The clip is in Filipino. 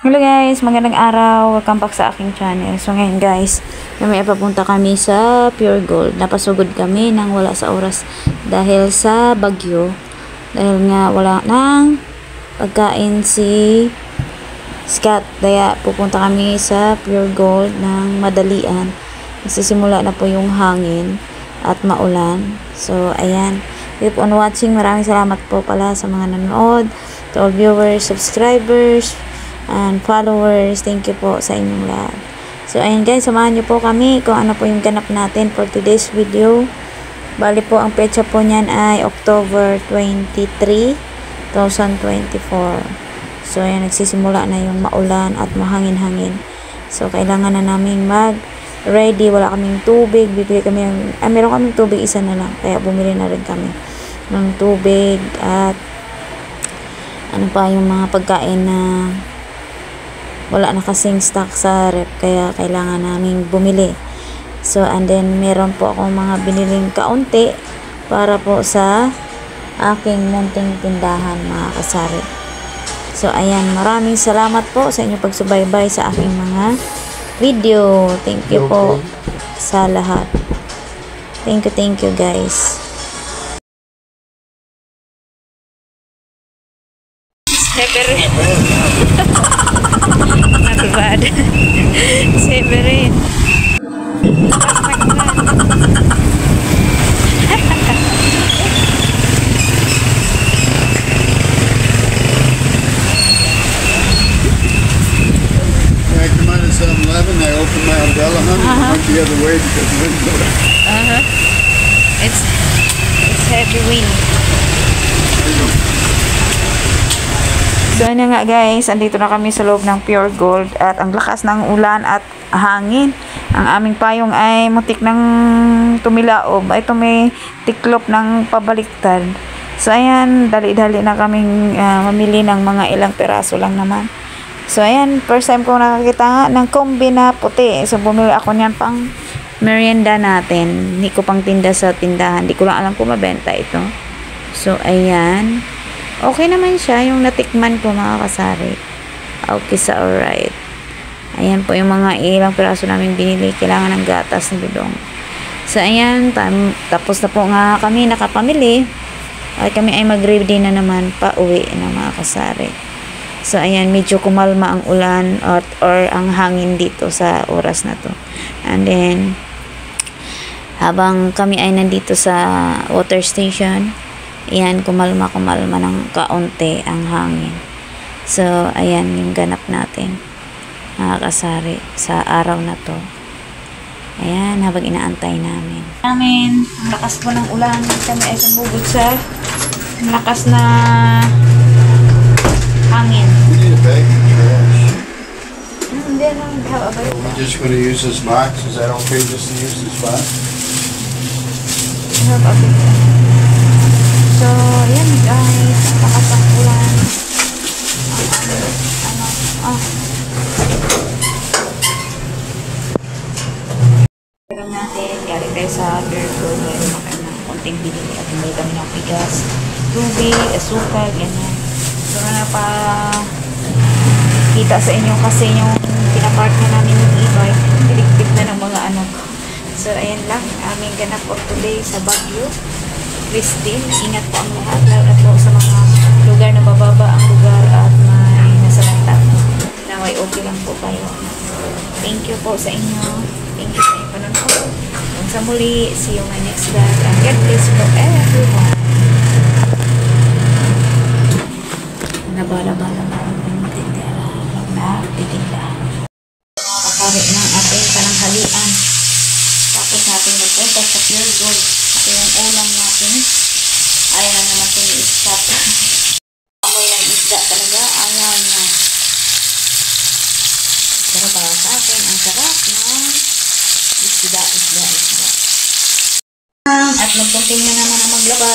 Hello guys, magandang araw. Welcome back sa aking channel. So ngayon guys, may papunta kami sa Pure Gold. Napasugod kami nang wala sa oras dahil sa bagyo. Dahil nga wala nang pagkain si Scott. Kaya pupunta kami sa Pure Gold ng madalian. Nagsisimula na po yung hangin at maulan. So ayan. Keep on watching. Maraming salamat po pala sa mga nanonood, to all viewers, subscribers, and followers. Thank you po sa inyong lahat. So ayan guys, samahan niyo po kami kung ano po yung ganap natin for today's video. Bali po ang petsa po niyan ay October 23, 2024. So ayan, nagsisimula na yung maulan at mahangin-hangin. So kailangan na namin mag-ready. Wala kaming tubig. Bibili kami meron kaming tubig, isa na lang. Kaya bumili na rin kami ng tubig at ano pa yung mga pagkain na wala na kasing stock sa rep, kaya kailangan naming bumili. So and then meron po akong mga biniling kaunti para po sa aking munting tindahan, mga kasari. So ayan, maraming salamat po sa inyong pagsubaybay sa aking mga video. Thank you po sa lahat. Thank you guys. Not bad. Severin. I come out at 7-Eleven, I open my umbrella, honey, I went the other way because the wind blew it. It's heavy wind. So yun nga guys, andito na kami sa loob ng Pure Gold at ang lakas ng ulan at hangin. Ang aming payong ay mutik ng tumilaob. Ito may tiklop ng pabaliktad. So ayan, dali-dali na kaming mamili ng mga ilang peraso lang naman. So ayan, first time ko nakakita nga ng kombi na puti. So bumili ako niyan pang merienda natin. Hindi ko pang tinda sa tindahan. Hindi ko lang alam kung mabenta ito. So ayan. Okay naman siya, yung natikman ko, mga kasari. Okay sa alright. Ayan po yung mga ilang piraso namin binili. Kailangan ng gatas ni Dudong. So ayan, tapos na po nga kami nakapamili. At kami ay mag-ready na naman pa uwi na, mga kasari. So ayan, medyo kumalma ang ulan or ang hangin dito sa oras na to. And then habang kami ay nandito sa water station, ayan, kumalma ng kaunti ang hangin. So ayan yung ganap natin, mga kasari, sa araw na to. Ayan, habang inaantay namin. Ang lakas po ng ulan. Kami ay sumugod sa malakas na hangin. We need a bag of trash. Hindi lang, We're just going to use this box. Is that okay just to use this box? So, ayan guys, lakas ang ulan. Pero natin, galing tayo sa Pure Gold. Meron na kayo ng konting binili at may kami ng bigas, tubig, asukal, ganyan. So, na pa kita sa inyo kasi yung pinapark na namin yung e-bike, tiligpit na ng mga anak. So, ayan lang, aming ganap for today sa Baguio. Christine, ingat po ang lahat, lalo na po sa mga lugar na bababa ang lugar at may nasalanta. Naway okay lang po kayo. Thank you po sa inyo. Thank you sa inyong panonood. Hanggang sa muli, see you my next vlog. And God bless for everyone. Nabala-bala na ang tindera. Nagtitinda. Kakari ng ating pananghalian. Tapos natin magpunta sa Pure Gold. Ito yung ulam natin. Ayaw na naman ito ni Scott. Amoy ng isda talaga. Ayaw niya. Pero para sa akin, ang sarap ng isda. At mag-continue naman ang maglaba.